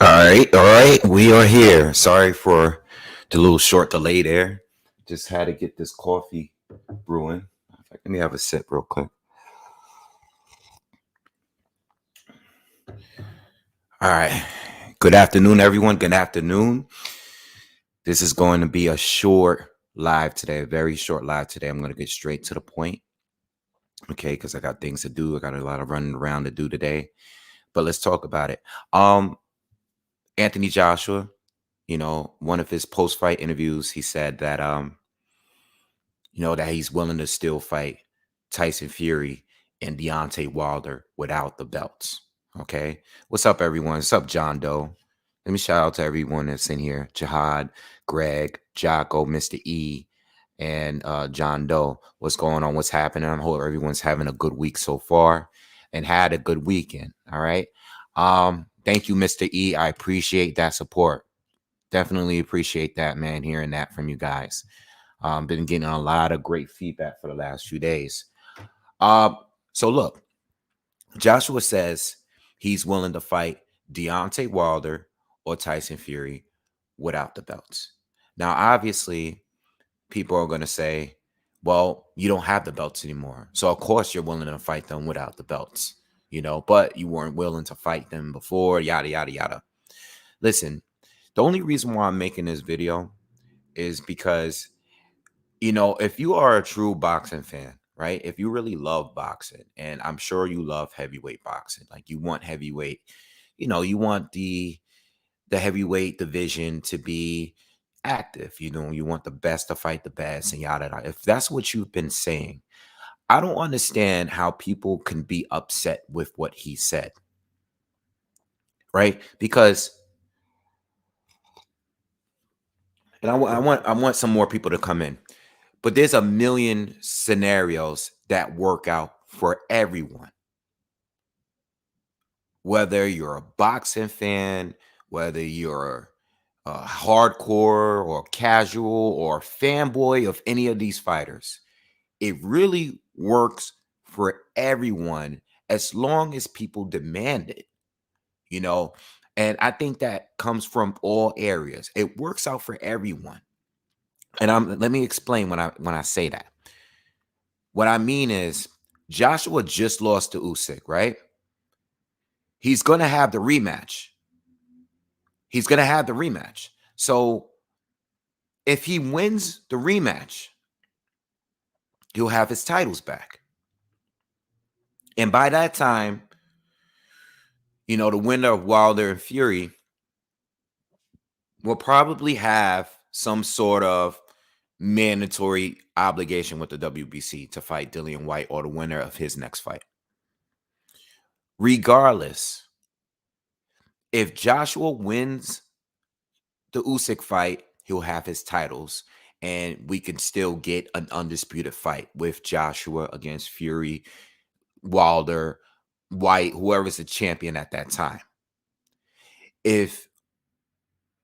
All right, we are here. Sorry for the little short delay there. Just had to get this coffee brewing. Let me have a sip real quick. All right. Good afternoon, everyone. Good afternoon. This is going to be a short live today, a very short live today. I'm going to get straight to the point, okay, because I got things to do. I got a lot of running around to do today, but let's talk about it. Anthony Joshua, one of his post-fight interviews, he said that that he's willing to still fight Tyson Fury and Deontay Wilder without the belts. Okay. What's up, everyone? What's up, John Doe? Let me shout out to everyone that's in here. Jihad, Greg, Jocko, Mr. E, and John Doe. What's going on? What's happening? I hope everyone's having a good week so far and had a good weekend. All right. Thank you, Mr. E. I appreciate that support. Definitely appreciate that, man, hearing that from you guys. Been getting a lot of great feedback for the last few days. So look, Joshua says he's willing to fight Deontay Wilder or Tyson Fury without the belts. Now, obviously, people are going to say, well, you don't have the belts anymore. So, of course, you're willing to fight them without the belts, but you weren't willing to fight them before, yada, yada, yada. Listen, the only reason why I'm making this video is because if you are a true boxing fan, right? If you really love boxing, and I'm sure you love heavyweight boxing, like you want heavyweight, you want the heavyweight division to be active, you want the best to fight the best and yada yada. If that's what you've been saying, I don't understand how people can be upset with what he said, right? Because and I want some more people to come in. But there's a million scenarios that work out for everyone. Whether you're a boxing fan, whether you're a hardcore or casual or fanboy of any of these fighters, it really works for everyone as long as people demand it, you know? And I think that comes from all areas. It works out for everyone. And let me explain when I say that. What I mean is Joshua just lost to Usyk, right? He's going to have the rematch. He's going to have the rematch. So if he wins the rematch, he'll have his titles back. And by that time, the winner of Wilder and Fury will probably have some sort of mandatory obligation with the WBC to fight Dillian White or the winner of his next fight. Regardless, if Joshua wins the Usyk fight, he'll have his titles, and we can still get an undisputed fight with Joshua against Fury, Wilder, White, whoever's the champion at that time. If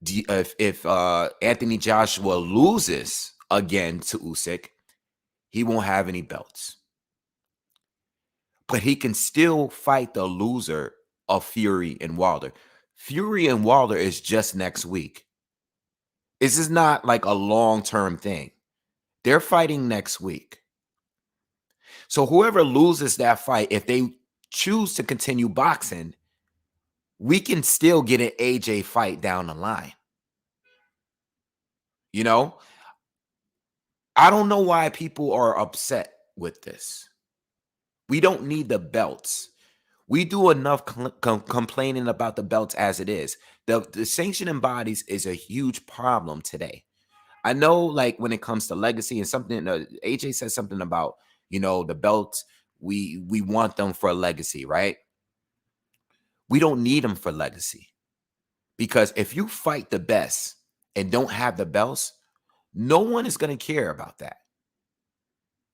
Anthony Joshua loses again to Usyk, he won't have any belts. But he can still fight the loser of Fury and Wilder. Fury and Wilder is just next week. This is not like a long-term thing. They're fighting next week. So whoever loses that fight, if they choose to continue boxing, we can still get an AJ fight down the line. I don't know why people are upset with this. We don't need the belts. We do enough complaining about the belts as it is. The sanctioning bodies is a huge problem today. I know, like, when it comes to legacy and something, AJ said something about, the belts, we want them for legacy, right? We don't need them for legacy. Because if you fight the best and don't have the belts, no one is going to care about that.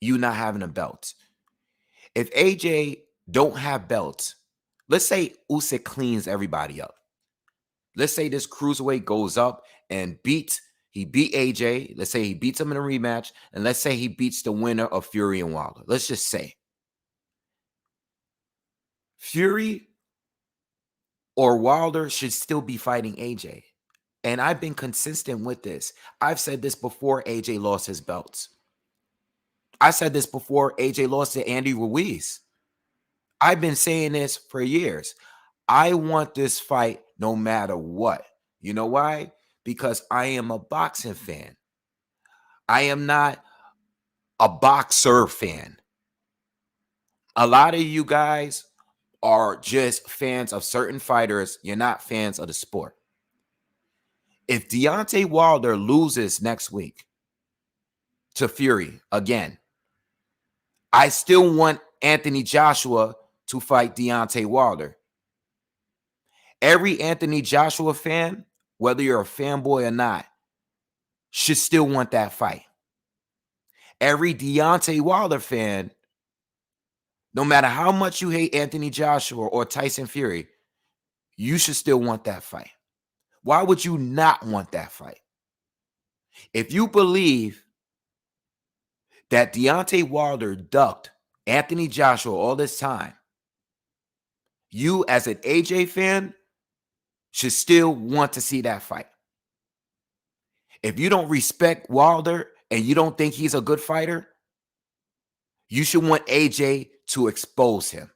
You not having a belt. If AJ don't have belts, let's say Usyk cleans everybody up. Let's say this cruiserweight goes up and he beat AJ. Let's say he beats him in a rematch. And let's say he beats the winner of Fury and Wilder. Let's just say Fury or Wilder should still be fighting AJ. And I've been consistent with this. I've said this before AJ lost his belts. I said this before AJ lost to Andy Ruiz. I've been saying this for years. I want this fight no matter what. You know why? Because I am a boxing fan. I am not a boxer fan. A lot of you guys are just fans of certain fighters. You're not fans of the sport. If Deontay Wilder loses next week to Fury again, I still want Anthony Joshua to fight Deontay Wilder. Every Anthony Joshua fan, whether you're a fanboy or not, should still want that fight. Every Deontay Wilder fan, no matter how much you hate Anthony Joshua or Tyson Fury, you should still want that fight. Why would you not want that fight? If you believe that Deontay Wilder ducked Anthony Joshua all this time, you as an AJ fan should still want to see that fight. If you don't respect Wilder and you don't think he's a good fighter, you should want AJ to expose him.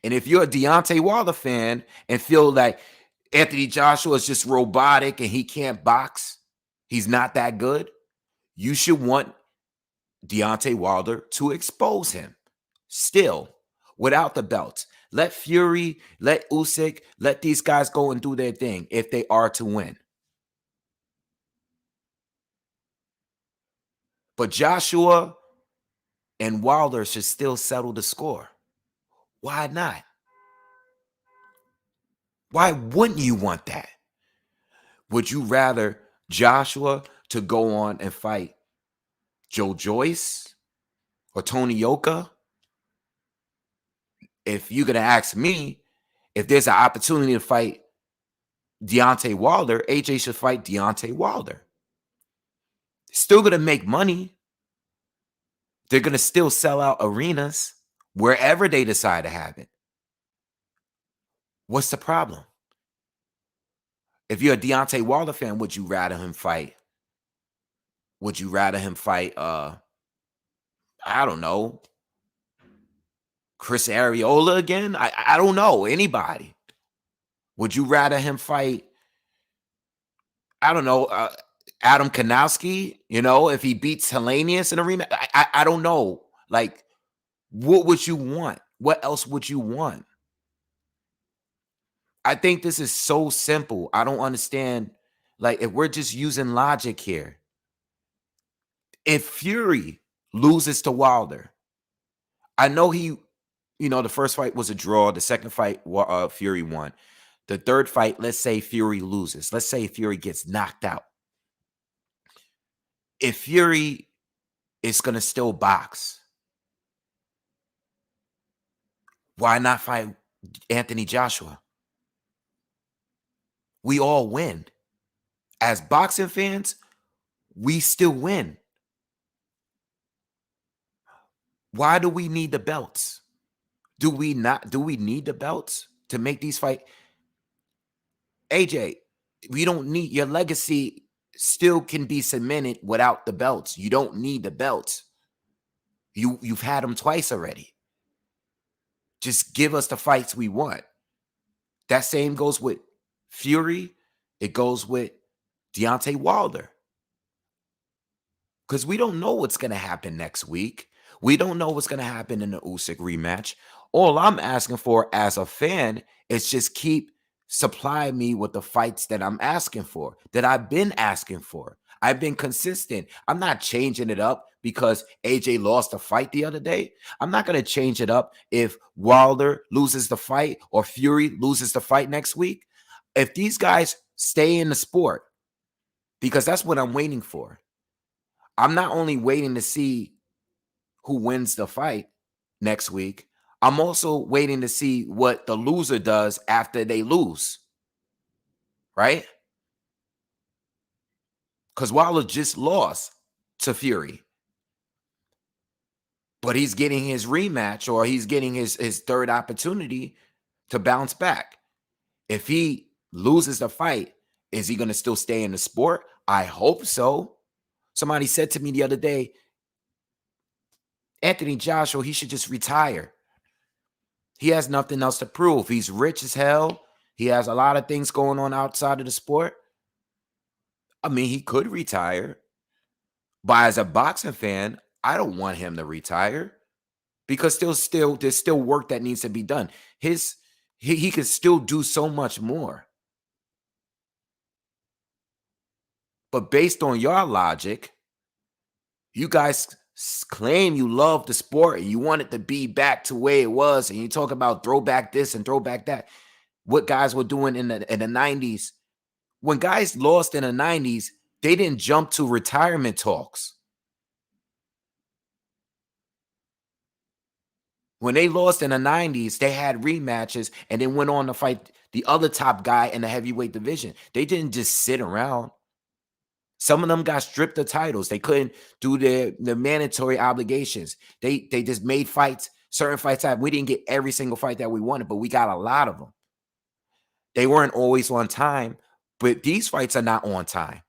And if you're a Deontay Wilder fan and feel like Anthony Joshua is just robotic and he can't box, he's not that good, you should want Deontay Wilder to expose him still without the belt. Let Fury, let Usyk, let these guys go and do their thing if they are to win. But Joshua and Wilder should still settle the score. Why not? Why wouldn't you want that? Would you rather Joshua to go on and fight Joe Joyce or Tony Yoka? If you're going to ask me, if there's an opportunity to fight Deontay Wilder, AJ should fight Deontay Wilder. Still going to make money. They're going to still sell out arenas wherever they decide to have it. What's the problem? If you're a Deontay Wilder fan, would you rather him fight? Would you rather him fight, I don't know, Chris Arreola again? I don't know, anybody. Would you rather him fight, I don't know, Adam Kanowski, if he beats Hellenius in a rematch? I don't know. Like, what would you want? What else would you want? I think this is so simple. I don't understand. Like, if we're just using logic here, if Fury loses to Wilder, I know the first fight was a draw. The second fight, Fury won. The third fight, let's say Fury loses. Let's say Fury gets knocked out. If Fury is going to still box, why not fight Anthony Joshua? We all win. As boxing fans, we still win. Why do we need the belts? Do we need the belts to make these fight? AJ, we don't need your legacy still can be cemented without the belts. You don't need the belts. You've had them twice already. Just give us the fights we want. That same goes with Fury. It goes with Deontay Wilder. Because we don't know what's going to happen next week. We don't know what's going to happen in the Usyk rematch. All I'm asking for as a fan is just supply me with the fights that I'm asking for, that I've been asking for. I've been consistent. I'm not changing it up because AJ lost a fight the other day. I'm not going to change it up if Wilder loses the fight or Fury loses the fight next week. If these guys stay in the sport, because that's what I'm waiting for. I'm not only waiting to see who wins the fight next week, I'm also waiting to see what the loser does after they lose. Right? Because Wilder just lost to Fury. But he's getting his rematch, or he's getting his third opportunity to bounce back. If he loses the fight, is he going to still stay in the sport? I hope so. Somebody said to me the other day, Anthony Joshua, he should just retire. He has nothing else to prove. He's rich as hell. He has a lot of things going on outside of the sport. I mean, he could retire. But as a boxing fan, I don't want him to retire because there's still work that needs to be done. He could still do so much more. But based on your logic, you guys claim you love the sport and you want it to be back to where it was, and you talk about throwback this and throwback that. What guys were doing in the 90s. When guys lost in the 90s, they didn't jump to retirement talks. When they lost in the 90s, they had rematches and then went on to fight the other top guy in the heavyweight division. They didn't just sit around. Some of them got stripped of titles. They couldn't do their mandatory obligations. They just made fights, certain fights happen. We didn't get every single fight that we wanted, but we got a lot of them. They weren't always on time, but these fights are not on time.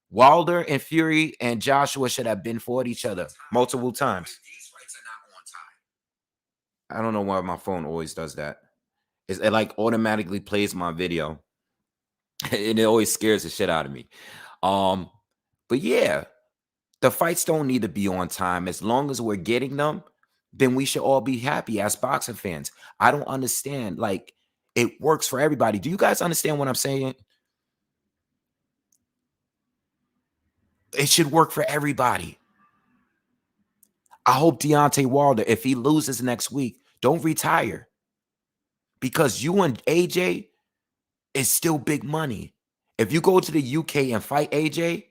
Wilder and Fury and Joshua should have been fought each other multiple times. These fights are not on time. I don't know why my phone always does that. It like automatically plays my video, and it always scares the shit out of me. But yeah, the fights don't need to be on time. As long as we're getting them, then we should all be happy as boxing fans. I don't understand. Like, it works for everybody. Do you guys understand what I'm saying? It should work for everybody. I hope Deontay Wilder, if he loses next week, don't retire. Because you and AJ is still big money. If you go to the UK and fight AJ,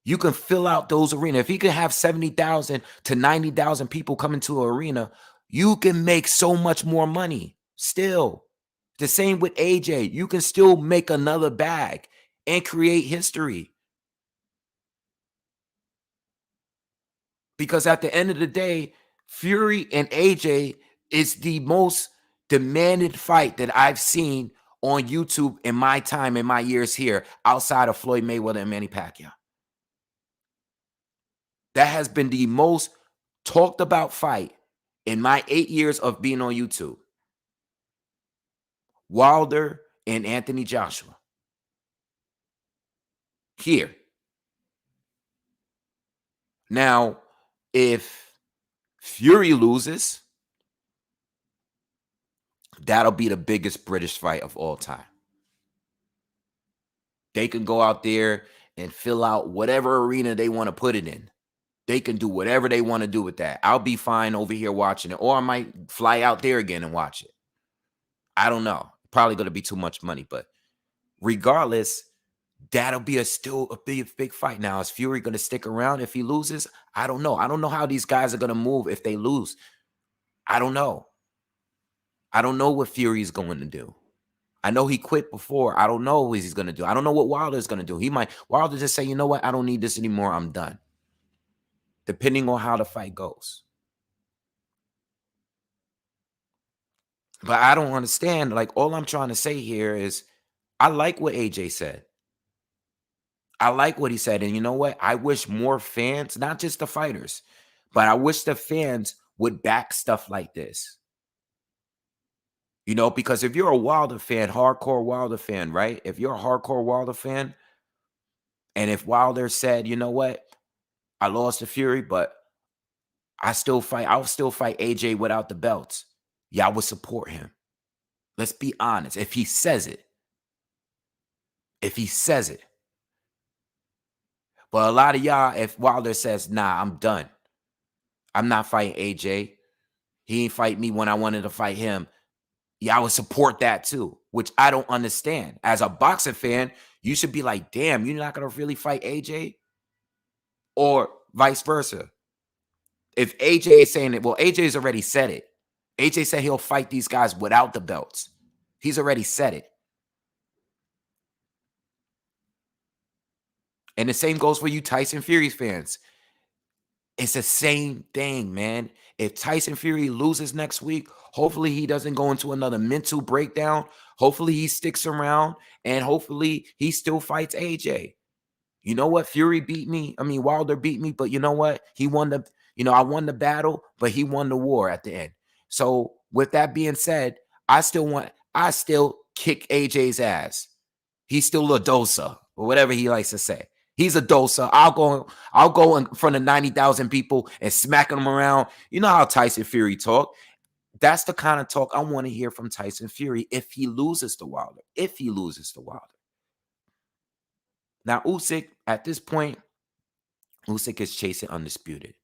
you can fill out those arenas. If he can have 70,000 to 90,000 people come into an arena, you can make so much more money still. The same with AJ. You can still make another bag and create history. Because at the end of the day, Fury and AJ is the most demanded fight that I've seen on YouTube in my time, in my years here, outside of Floyd Mayweather and Manny Pacquiao. That has been the most talked about fight in my 8 years of being on YouTube. Wilder and Anthony Joshua. Here. Now, if Fury loses, that'll be the biggest British fight of all time. They can go out there and fill out whatever arena they want to put it in. They can do whatever they want to do with that. I'll be fine over here watching it, or I might fly out there again and watch it. I don't know. Probably going to be too much money, but regardless, that'll be still a big fight. Now, is Fury going to stick around if he loses? I don't know. I don't know how these guys are going to move if they lose. I don't know. I don't know what Fury is going to do. I know he quit before. I don't know what he's going to do. I don't know what Wilder's going to do. Wilder just say, you know what? I don't need this anymore. I'm done. Depending on how the fight goes. But I don't understand. Like, all I'm trying to say here is I like what AJ said. I like what he said. And you know what? I wish more fans, not just the fighters, but I wish the fans would back stuff like this. You know, because if you're a Wilder fan, hardcore Wilder fan, right? If you're a hardcore Wilder fan, and if Wilder said, you know what? I lost to Fury, but I'll still fight AJ without the belts. Yeah, I would support him. Let's be honest. If he says it. If he says it. But a lot of y'all, if Wilder says, nah, I'm done. I'm not fighting AJ. He ain't fight me when I wanted to fight him. Yeah, I would support that too, which I don't understand. As a boxing fan, you should be like, damn, you're not going to really fight AJ? Or vice versa. If AJ is saying it, well, AJ's already said it. AJ said he'll fight these guys without the belts. He's already said it. And the same goes for you Tyson Fury fans. It's the same thing, man. If Tyson Fury loses next week, hopefully he doesn't go into another mental breakdown. Hopefully he sticks around, and hopefully he still fights AJ. You know what? Fury beat me. I mean, Wilder beat me, but you know what? He won the, I won the battle, but he won the war at the end. So with that being said, I still kick AJ's ass. He's still a dosa, or whatever he likes to say. He's a dosa. I'll go in front of 90,000 people and smack them around. You know how Tyson Fury talk. That's the kind of talk I want to hear from Tyson Fury if he loses to Wilder. If he loses to Wilder. Now, Usyk, at this point, Usyk is chasing undisputed.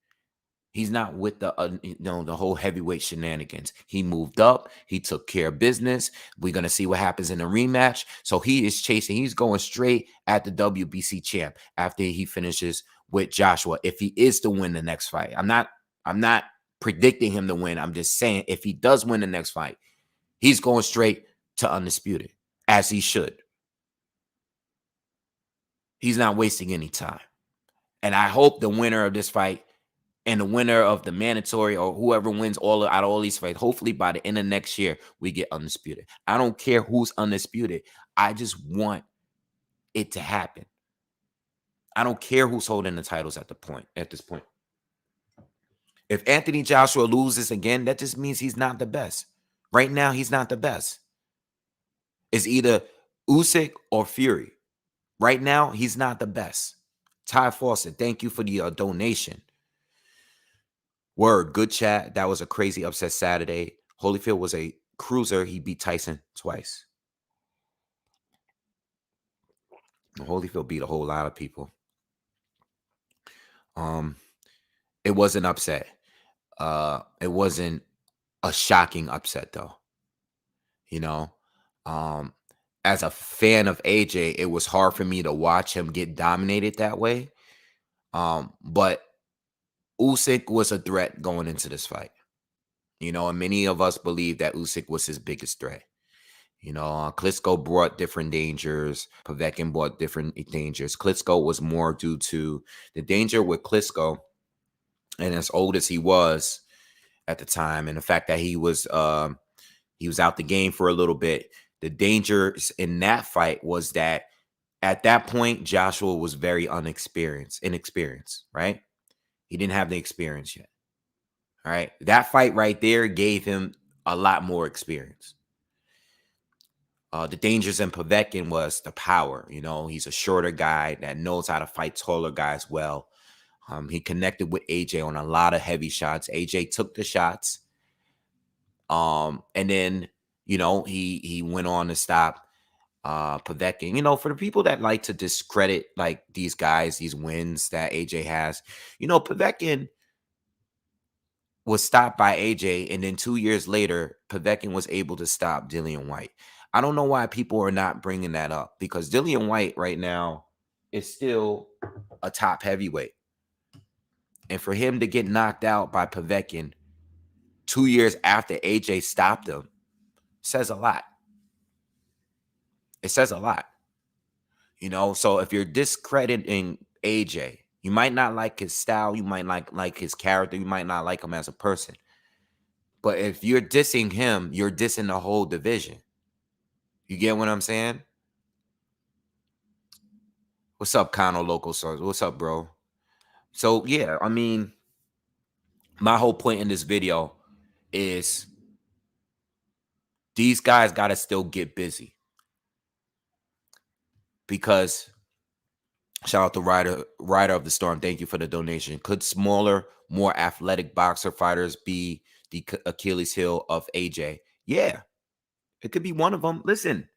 He's not with the whole heavyweight shenanigans. He moved up. He took care of business. We're gonna see what happens in the rematch. So he is chasing. He's going straight at the WBC champ after he finishes with Joshua. If he is to win the next fight, I'm not predicting him to win. I'm just saying if he does win the next fight, he's going straight to undisputed, as he should. He's not wasting any time. And I hope the winner of this fight and the winner of the mandatory or whoever wins out of all these fights, hopefully by the end of next year, we get undisputed. I don't care who's undisputed. I just want it to happen. I don't care who's holding the titles at this point. If Anthony Joshua loses again, that just means he's not the best. Right now, he's not the best. It's either Usyk or Fury. Right now, he's not the best. Ty Fawcett, thank you for the donation. Word, good chat. That was a crazy upset Saturday. Holyfield was a cruiser. He beat Tyson twice. Holyfield beat a whole lot of people. It was an upset. It wasn't a shocking upset though. As a fan of AJ, it was hard for me to watch him get dominated that way. But Usyk was a threat going into this fight. And many of us believe that Usyk was his biggest threat. Klitschko brought different dangers. Povetkin brought different dangers. Klitschko was more due to the danger with Klitschko, and as old as he was at the time, and the fact that he was out the game for a little bit. The dangers in that fight was that at that point, Joshua was very inexperienced, right? He didn't have the experience yet. All right. That fight right there gave him a lot more experience. The dangers in Povetkin was the power. He's a shorter guy that knows how to fight taller guys well. He connected with AJ on a lot of heavy shots. AJ took the shots. And then, he went on to stop Povetkin. For the people that like to discredit like these guys, these wins that AJ has, Povetkin was stopped by AJ, and then 2 years later, Povetkin was able to stop Dillian Whyte. I don't know why people are not bringing that up, because Dillian Whyte right now is still a top heavyweight. And for him to get knocked out by Povetkin 2 years after AJ stopped him says a lot. It says a lot. So if you're discrediting AJ, you might not like his style, you might like his character, you might not like him as a person. But if you're dissing him, you're dissing the whole division. You get what I'm saying? What's up, Kano Local Source? What's up, bro? So, yeah, I mean, my whole point in this video is these guys got to still get busy. Because, shout out to Rider of the Storm. Thank you for the donation. Could smaller, more athletic boxer fighters be the Achilles heel of AJ? Yeah, it could be one of them. Listen,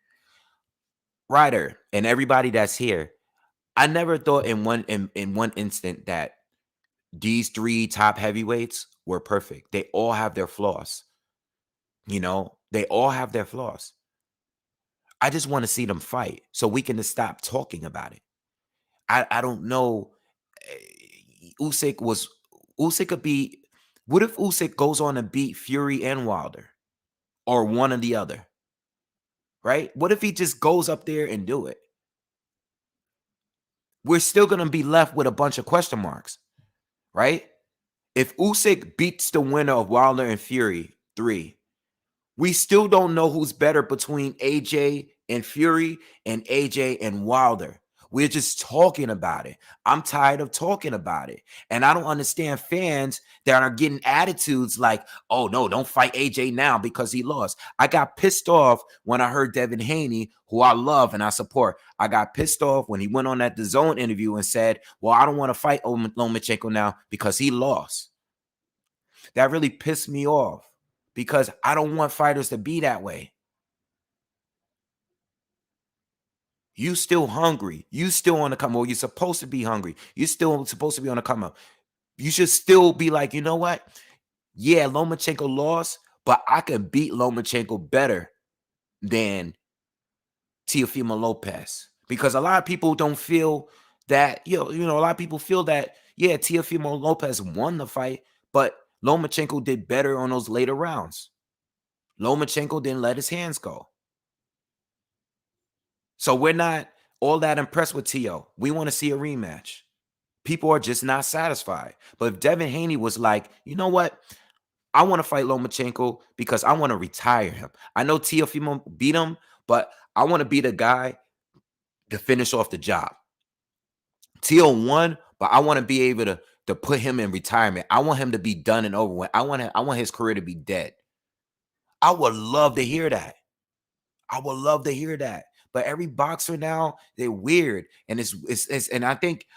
Ryder and everybody that's here, I never thought in one instant that these three top heavyweights were perfect. They all have their flaws. They all have their flaws. I just want to see them fight so we can just stop talking about it. I don't know. Usyk could be. What if Usyk goes on to beat Fury and Wilder, or one or the other? Right? What if he just goes up there and do it? We're still going to be left with a bunch of question marks, right? If Usyk beats the winner of Wilder and Fury 3, we still don't know who's better between AJ and Fury and AJ and Wilder. We're just talking about it. I'm tired of talking about it. And I don't understand fans that are getting attitudes like, oh, no, don't fight AJ now because he lost. I got pissed off when I heard Devin Haney, who I love and I support. I got pissed off when he went on that DAZN interview and said, well, I don't want to fight Lomachenko now because he lost. That really pissed me off because I don't want fighters to be that way. You still hungry. You still on the come up. You're supposed to be hungry. You're still supposed to be on the come up. You should still be like, you know what? Yeah, Lomachenko lost, but I can beat Lomachenko better than Teofimo Lopez. Because a lot of people don't feel that, a lot of people feel that, yeah, Teofimo Lopez won the fight, but Lomachenko did better on those later rounds. Lomachenko didn't let his hands go. So we're not all that impressed with Tio. We want to see a rematch. People are just not satisfied. But if Devin Haney was like, you know what? I want to fight Lomachenko because I want to retire him. I know Teofimo beat him, but I want to be the guy to finish off the job. Tio won, but I want to be able to put him in retirement. I want him to be done and over with. I want his career to be dead. I would love to hear that. I would love to hear that. But every boxer now, they're weird. And and I think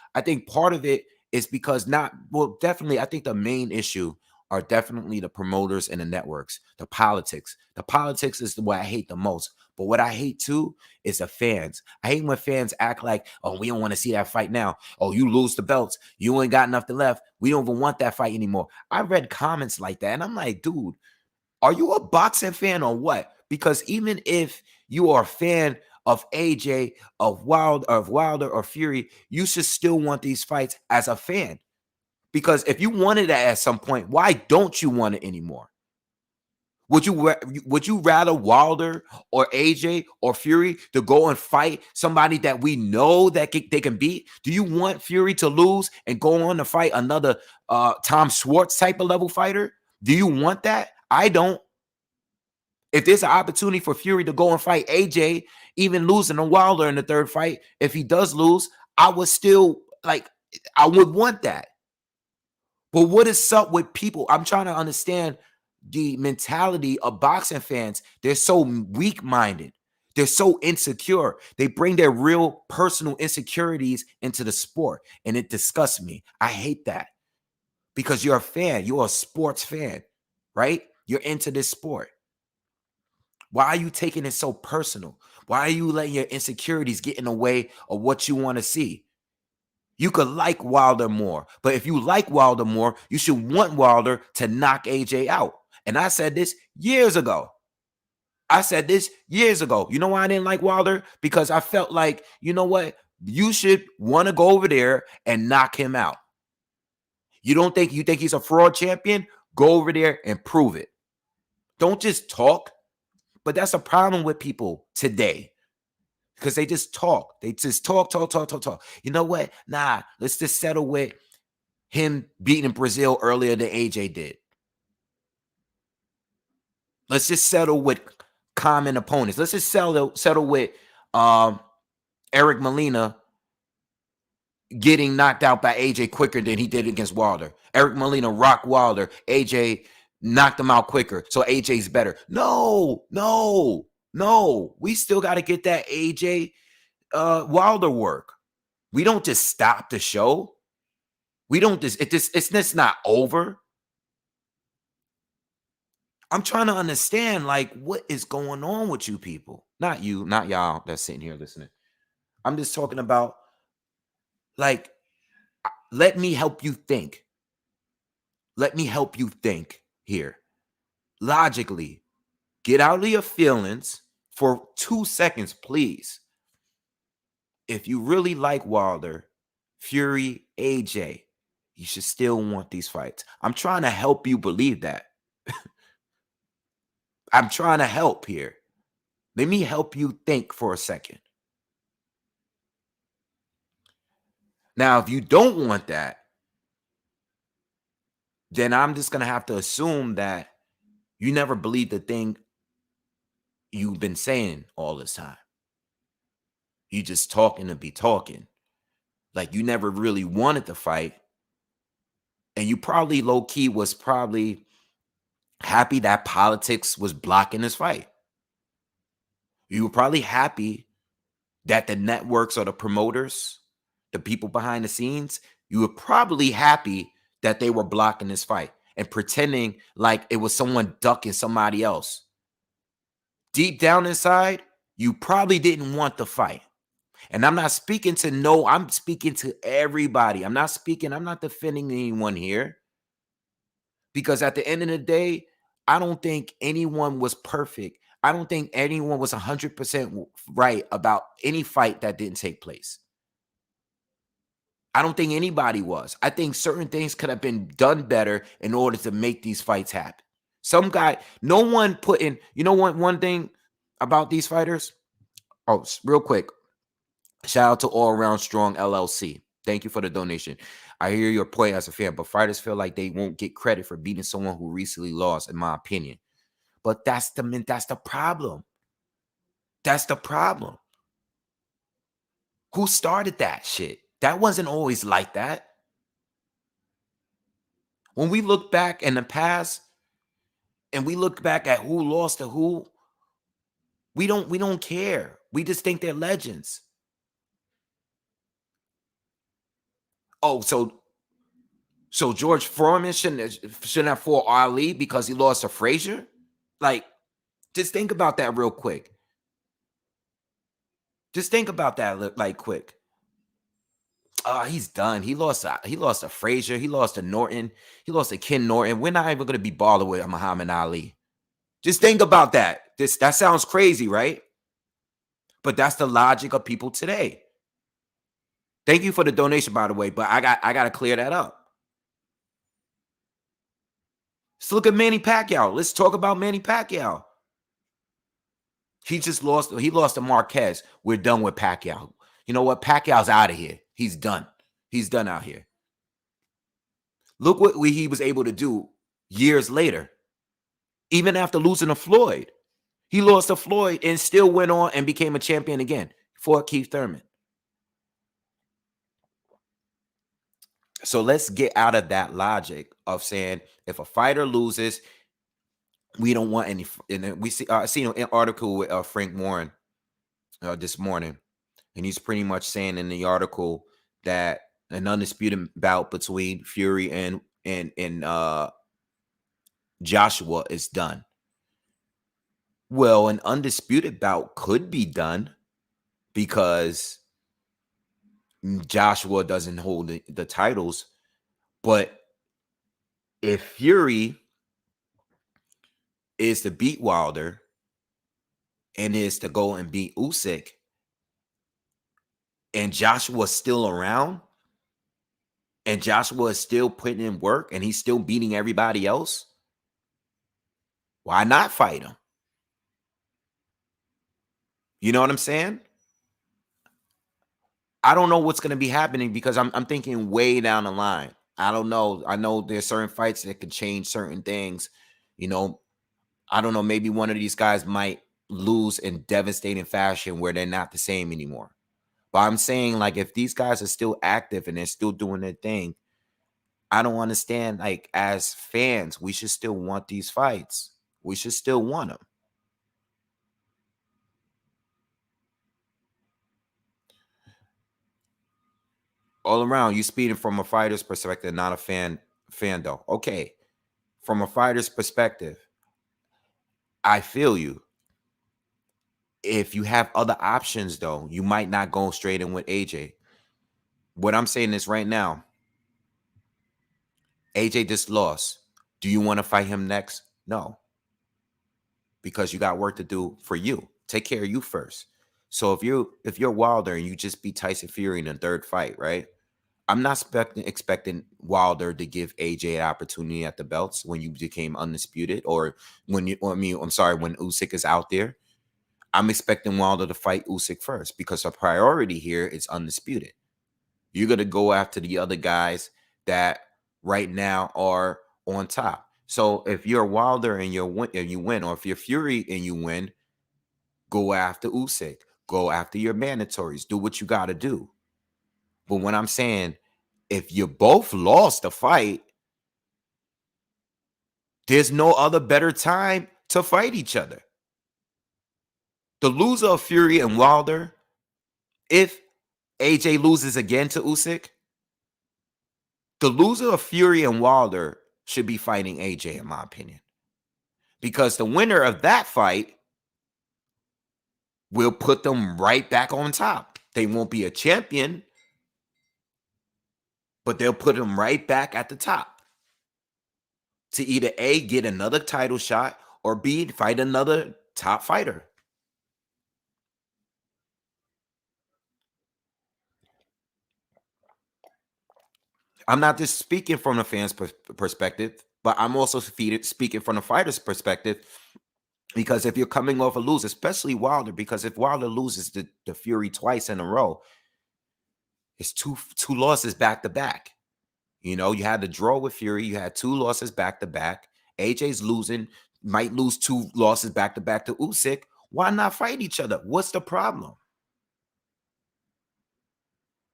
part of it is because definitely, I think the main issue are definitely the promoters and the networks, the politics. The politics is what I hate the most. But what I hate too is the fans. I hate when fans act like, oh, we don't want to see that fight now. Oh, you lose the belts. You ain't got nothing left. We don't even want that fight anymore. I read comments like that, and I'm like, dude, are you a boxing fan or what? Because even if you are a fan of AJ, of Wilder or Fury, you should still want these fights as a fan. Because if you wanted it at some point, why don't you want it anymore? Would you rather Wilder or AJ or Fury to go and fight somebody that we know that they can beat? Do you want Fury to lose and go on to fight another Tom Schwartz type of level fighter? Do you want that? I don't. If there's an opportunity for Fury to go and fight AJ, even losing to Wilder in the third fight, if he does lose, I would still I would want that. But what is up with people? I'm trying to understand the mentality of boxing fans. They're so weak-minded. They're so insecure. They bring their real personal insecurities into the sport, and it disgusts me. I hate that because you're a fan. You're a sports fan, right? You're into this sport. Why are you taking it so personal? Why are you letting your insecurities get in the way of what you want to see? You could like Wilder more, but if you like Wilder more, you should want Wilder to knock AJ out. And I said this years ago. You know why I didn't like Wilder? Because I felt like, you know what? You should want to go over there and knock him out. You think he's a fraud champion? Go over there and prove it. Don't just talk. But that's a problem with people today because they just talk. They just talk. You know what? Nah, let's just settle with him beating Brazil earlier than AJ did. Let's just settle with common opponents. Let's just settle with Eric Molina getting knocked out by AJ quicker than he did against Wilder. Eric Molina rocked Wilder. AJ knocked him out quicker. So AJ's better. No. We still got to get that AJ Wilder work. We don't just stop the show. We don't it's just not over. I'm trying to understand what is going on with you people. Not you, not y'all that's sitting here listening. I'm just talking about let me help you think. Let me help you think here. Logically, get out of your feelings for 2 seconds, please. If you really like Wilder, Fury, AJ, you should still want these fights. I'm trying to help you believe that. I'm trying to help here. Let me help you think for a second. Now, if you don't want that, then I'm just gonna have to assume that you never believed the thing you've been saying all this time. You just talking to be talking. Like you never really wanted to fight. And you probably low key was probably happy that politics was blocking this fight. You were probably happy that the networks or the promoters, the people behind the scenes, you were probably happy that they were blocking this fight and pretending like it was someone ducking somebody else. Deep down inside, you probably didn't want the fight. And I'm not speaking to I'm speaking to everybody. I'm not defending anyone here because at the end of the day, I don't think anyone was perfect. I don't think anyone was 100% right about any fight that didn't take place. I don't think anybody was. I think certain things could have been done better in order to make these fights happen. No one put in, one thing about these fighters? Oh, real quick. Shout out to All Around Strong LLC. Thank you for the donation. I hear your point as a fan, but fighters feel like they won't get credit for beating someone who recently lost, in my opinion. But that's the problem. That's the problem. Who started that shit? That wasn't always like that. When we look back in the past and we look back at who lost to who, we don't care. We just think they're legends. Oh, so George Foreman shouldn't have fought Ali because he lost to Frazier? Like, just think about that real quick. Just think about that like quick. Oh, he's done. He lost to Frazier. He lost to Norton. He lost to Ken Norton. We're not even gonna be balling with Muhammad Ali. Just think about that. That sounds crazy, right? But that's the logic of people today. Thank you for the donation, by the way. But I gotta clear that up. Let's look at Manny Pacquiao. Let's talk about Manny Pacquiao. He just lost. He lost to Marquez. We're done with Pacquiao. You know what? Pacquiao's out of here. He's done. He's done out here. Look what he was able to do years later. Even after losing to Floyd. He lost to Floyd and still went on and became a champion again for Keith Thurman. So let's get out of that logic of saying if a fighter loses, we don't want any. And we see, I seen an article with Frank Warren this morning, and he's pretty much saying in the article that an undisputed bout between Fury and Joshua is done. Well, an undisputed bout could be done because Joshua doesn't hold the titles, but if Fury is to beat Wilder and is to go and beat Usyk, and Joshua's still around, and Joshua is still putting in work, and he's still beating everybody else, why not fight him? You know what I'm saying? I don't know what's going to be happening because I'm thinking way down the line. I don't know. I know there's certain fights that could change certain things. You know, I don't know. Maybe one of these guys might lose in devastating fashion where they're not the same anymore. But I'm saying, like, if these guys are still active and they're still doing their thing, I don't understand. Like, as fans, we should still want these fights. We should still want them. All around, you speaking from a fighter's perspective, not a fan though. Okay. From a fighter's perspective, I feel you. If you have other options, though, you might not go straight in with AJ. What I'm saying is right now, AJ just lost. Do you want to fight him next? No. Because you got work to do for you. Take care of you first. So if you're Wilder and you just beat Tyson Fury in the third fight, right? I'm not expecting Wilder to give AJ an opportunity at the belts when you became undisputed, or when I'm sorry, when Usyk is out there. I'm expecting Wilder to fight Usyk first because the priority here is undisputed. You're going to go after the other guys that right now are on top. So if you're Wilder and you win, or if you're Fury and you win, go after Usyk, go after your mandatories, do what you got to do. But when I'm saying, if you both lost the fight, there's no other better time to fight each other. The loser of Fury and Wilder, if AJ loses again to Usyk, the loser of Fury and Wilder should be fighting AJ, in my opinion. Because the winner of that fight will put them right back on top. They won't be a champion, but they'll put them right back at the top to either A, get another title shot, or B, fight another top fighter. I'm not just speaking from the fans' perspective, but I'm also speaking from the fighter's perspective. Because if you're coming off a lose, especially Wilder, because if Wilder loses the Fury twice in a row, it's two losses back to back. You know, you had the draw with Fury, you had 2 losses back to back. AJ's losing, might lose 2 losses back to back to Usyk. Why not fight each other? What's the problem?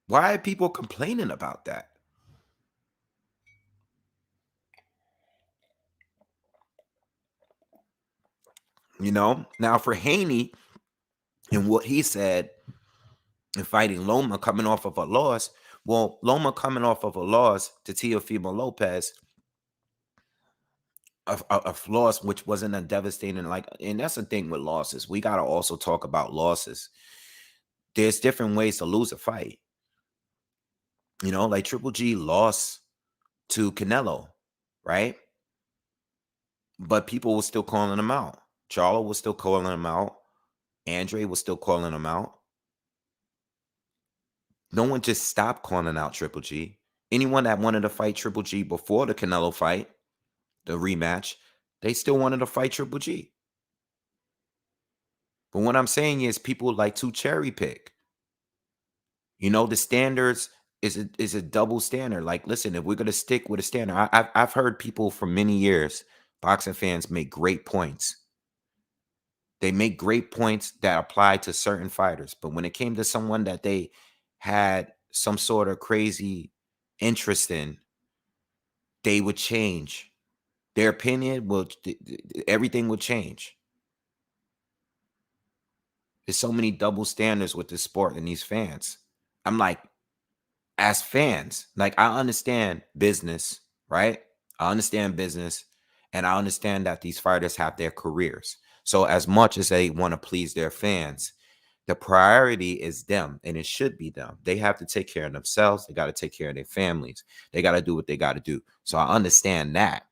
Why are people complaining about that? You know, now for Haney and what he said in fighting Loma coming off of a loss, well, Loma coming off of a loss to Teofimo Lopez, a loss which wasn't a devastating, like, and that's the thing with losses. We got to also talk about losses. There's different ways to lose a fight. You know, like Triple G lost to Canelo, right? But people were still calling him out. Charlo was still calling him out. Andre was still calling him out. No one just stopped calling out Triple G. Anyone that wanted to fight Triple G before the Canelo fight, the rematch, they still wanted to fight Triple G. But what I'm saying is people like to cherry pick. You know, the standards is a double standard. Like, listen, if we're gonna stick with a standard, I've heard people for many years, boxing fans, make great points. They make great points that apply to certain fighters, but when it came to someone that they had some sort of crazy interest in, they would change. Their opinion will, everything would change. There's so many double standards with this sport and these fans. I'm like, as fans, like, I understand business, right? I understand business, and I understand that these fighters have their careers. So as much as they want to please their fans, the priority is them, and it should be them. They have to take care of themselves. They got to take care of their families. They got to do what they got to do. So I understand that.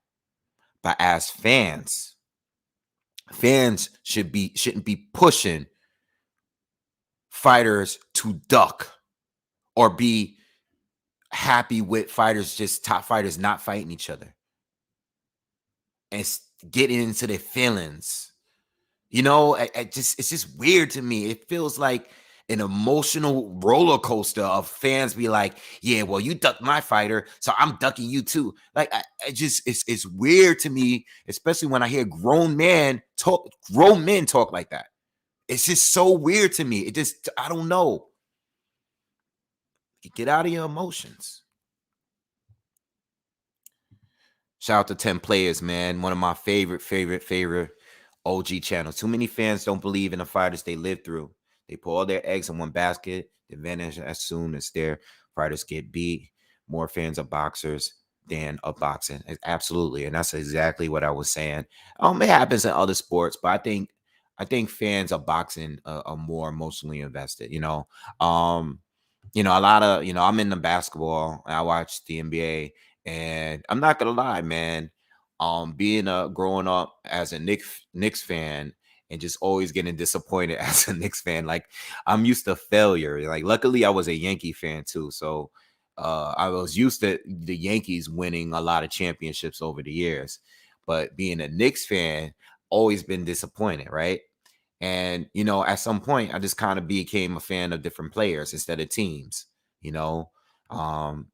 But as fans, fans shouldn't be pushing fighters to duck or be happy with fighters, just top fighters, not fighting each other and getting into their feelings. You know, it's just weird to me. It feels like an emotional roller coaster of fans be like, yeah, well, you ducked my fighter, so I'm ducking you too. Like, it's weird to me, especially when I hear grown men talk like that. It's just so weird to me. It just, I don't know. Get out of your emotions. Shout out to 10 Players, man. One of my favorite OG channels. Too many fans don't believe in the fighters they live through. They put all their eggs in one basket. They vanish as soon as their fighters get beat. More fans of boxers than of boxing. Absolutely. And that's exactly what I was saying. It happens in other sports, but I think fans of boxing are more emotionally invested, you know. A lot of, I'm into basketball. I watch the NBA, and I'm not gonna lie, man. Being growing up as a Knicks fan and just always getting disappointed as a Knicks fan, like, I'm used to failure. Like, luckily, I was a Yankee fan too, so I was used to the Yankees winning a lot of championships over the years. But being a Knicks fan, always been disappointed, right? And, at some point, I just kind of became a fan of different players instead of teams, you know.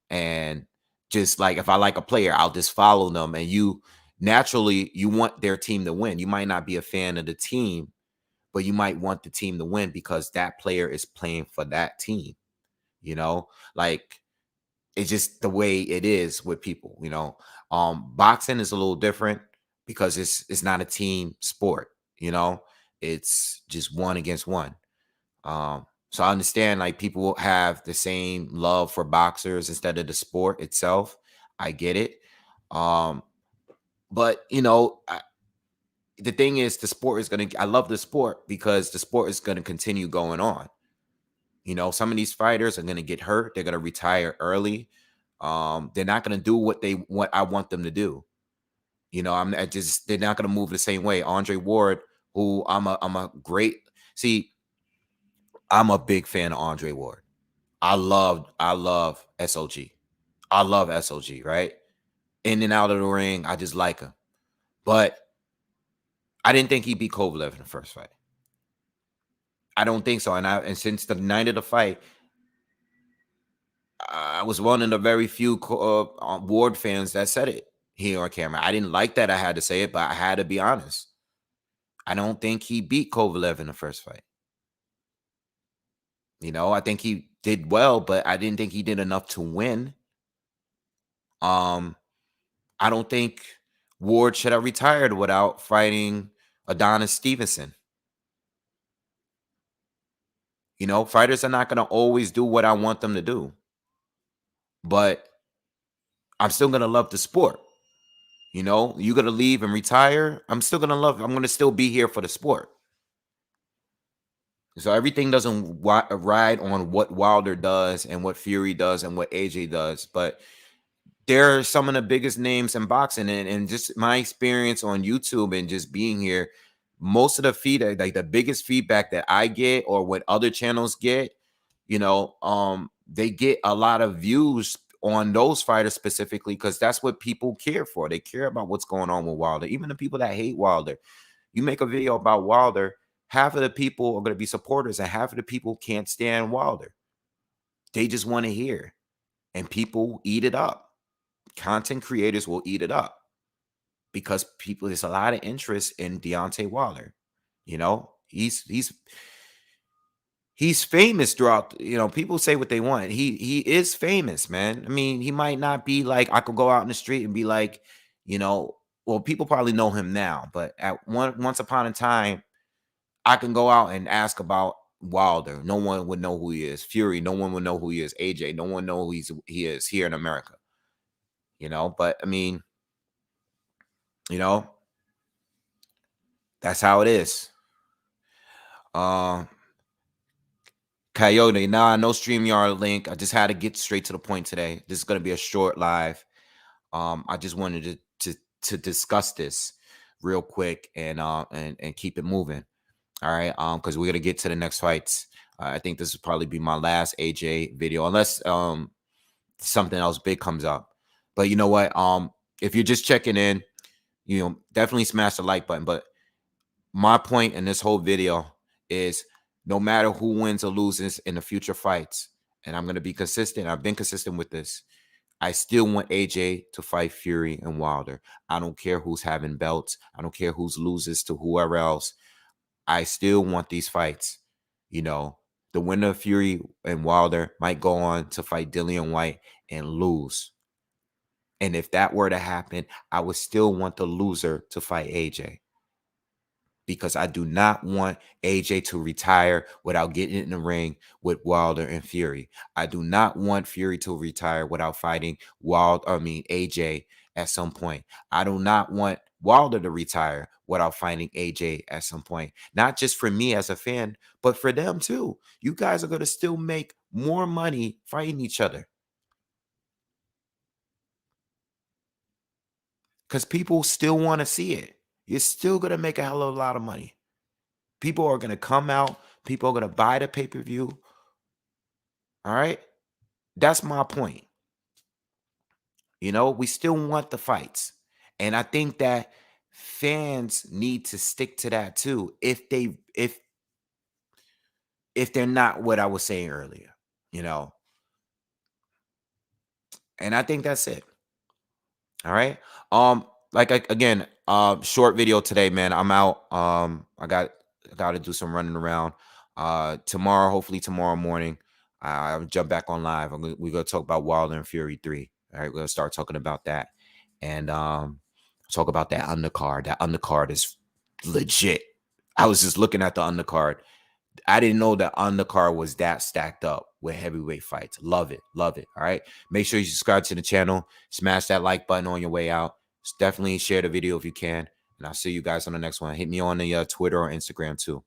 And Just like if I like a player, I'll just follow them. And you naturally you want their team to win. You might not be a fan of the team, but you might want the team to win because that player is playing for that team. You know, like it's just the way it is with people. Boxing is a little different because it's not a team sport. You know, it's just one against one. So I understand like people have the same love for boxers instead of the sport itself. I get it. Um, but the thing is the sport is I love the sport because the sport is gonna continue going on. Some of these fighters are gonna get hurt, they're gonna retire early. They're not gonna do what I want them to do. They're not gonna move the same way. Andre Ward, who I'm a great see, I'm a big fan of Andre Ward. I love SOG. I love SOG, right? In and out of the ring, I just like him. But I didn't think he beat Kovalev in the first fight. I don't think so. And since the night of the fight, I was one of the very few Ward fans that said it here on camera. I didn't like that I had to say it, but I had to be honest. I don't think he beat Kovalev in the first fight. I think he did well, but I didn't think he did enough to win. I don't think Ward should have retired without fighting Adonis Stevenson. Fighters are not going to always do what I want them to do, but I'm still going to love the sport. You going to leave and retire. I'm going to still be here for the sport. So everything doesn't ride on what Wilder does and what Fury does and what AJ does, but they're some of the biggest names in boxing, and just my experience on YouTube and just being here, most of the feedback, like the biggest feedback that I get or what other channels get, they get a lot of views on those fighters specifically because that's what people care for. They care about what's going on with Wilder. Even the people that hate Wilder, you make a video about Wilder, half of the people are going to be supporters and half of the people can't stand Wilder. They just want to hear, and people eat it up. Content creators will eat it up because there's a lot of interest in Deontay Wilder. He's famous throughout. People say what they want. He is famous, man. I mean, he might not be like I could go out in the street and be like, well, people probably know him now, but once upon a time, I can go out and ask about Wilder. No one would know who he is. Fury, no one would know who he is. AJ, no one know who he is here in America. But I mean, you know, that's how it is. Coyote, nah, no StreamYard link. I just had to get straight to the point today. This is gonna be a short live. I just wanted to discuss this real quick and keep it moving. All right. Because we're gonna get to the next fights. I think this will probably be my last AJ video, unless something else big comes up. But you know what? If you're just checking in, definitely smash the like button. But my point in this whole video is no matter who wins or loses in the future fights, and I'm gonna be consistent. I've been consistent with this. I still want AJ to fight Fury and Wilder. I don't care who's having belts. I don't care who's loses to whoever else. I still want these fights. The winner of Fury and Wilder might go on to fight Dillian White and lose. And if that were to happen, I would still want the loser to fight AJ. Because I do not want AJ to retire without getting in the ring with Wilder and Fury. I do not want Fury to retire without fighting AJ at some point. I do not want Wilder to retire without fighting AJ at some point. Not just for me as a fan, but for them too. You guys are going to still make more money fighting each other. Because people still want to see it. You're still going to make a hell of a lot of money. People are going to come out. People are going to buy the pay-per-view. All right? That's my point. We still want the fights. And I think that fans need to stick to that too if they're not what I was saying earlier. And I think that's it. All right. Again, short video today, man. I'm out. I got to do some running around. Tomorrow, hopefully tomorrow morning, I'll jump back on live. We're gonna talk about Wilder and Fury 3. All right, we're gonna start talking about that. And talk about that undercard. That undercard is legit. I was just looking at the undercard. I didn't know that undercard was that stacked up with heavyweight fights. Love it. Love it. All right. Make sure you subscribe to the channel. Smash that like button on your way out. Definitely share the video if you can. And I'll see you guys on the next one. Hit me on the Twitter or Instagram too.